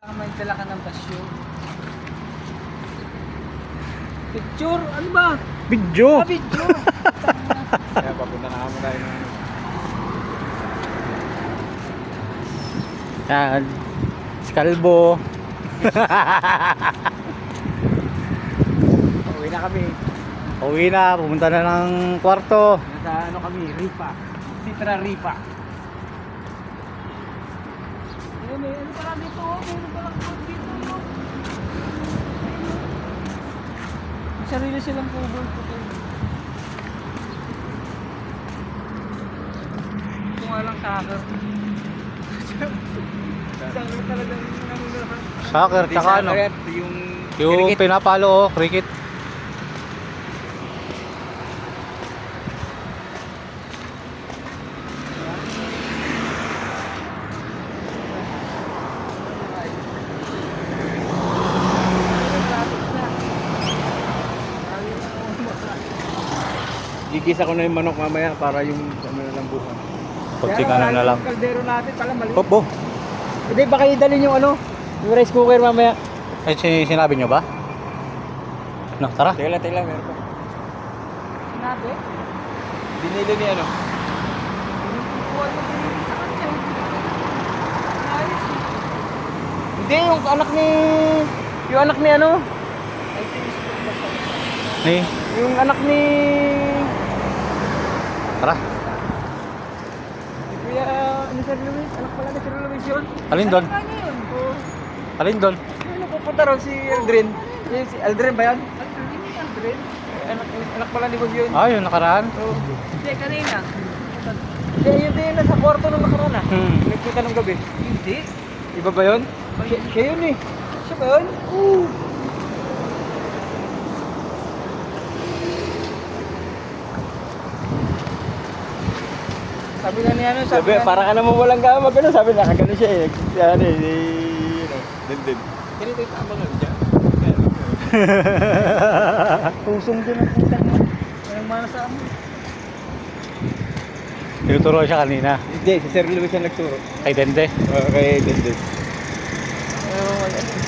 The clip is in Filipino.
May dala ka ng basyo. Picture? Ano ba? Video! Video! Kaya papunta na kami tayo ng Yan. Skalbo. Uwi na kami. Uwi na, pumunta na ng kwarto. Nasa ano kami, Ripa. Citra Ripa. May ano pala dito? Meron palang food dito. May sarili silang cover po kayo. Ito nga lang soccer. Soccer talaga yung nangunulakan. Soccer, tsaka ano? Yung Yung pinapalo, cricket. gigisa ko na yung manok mamaya para yung ano na lang bukas. Kunting ano na lang. Yung kaldero natin pala mali. Popo. Hindi, baka idalhin yung ano, yung rice cooker mamaya. Ay, sinabi nyo ba? No, tara. Tela, meron pa. Sinabi? Binili ni ano? Hindi, yung anak ni ano? Ni, Yung anak ni tara. Kuya, ano Sir Luis? Anak pala ni Sir Luis yun? Alin doon? Ano yun? Oo. Alin doon? Ano pupunta ron si Aldrin? Si Aldrin ba yan? Aldrin? Anak pala ni Bob yun. Ah, yung nakaraan. Oo. Hindi, kanina. Hindi, yun din nasa kwarto nung nakaraan ah. Nagkita nung gabi. Hindi. Iba ba yun? Siya yun eh. Siya ba yun? Oo. Sabi nga niya ano, Sabi, nga para ka naman walang gamag ano, sabi nakagano siya eh. Ano eh, din. Ganito yung tama nga dyan. Tusong din ang putak mo. Walang mana sa amin. Tinuturo siya kanina. Hindi, si Sir Luis ang nagturo. Kay Dende. Okay, din. Pero wala.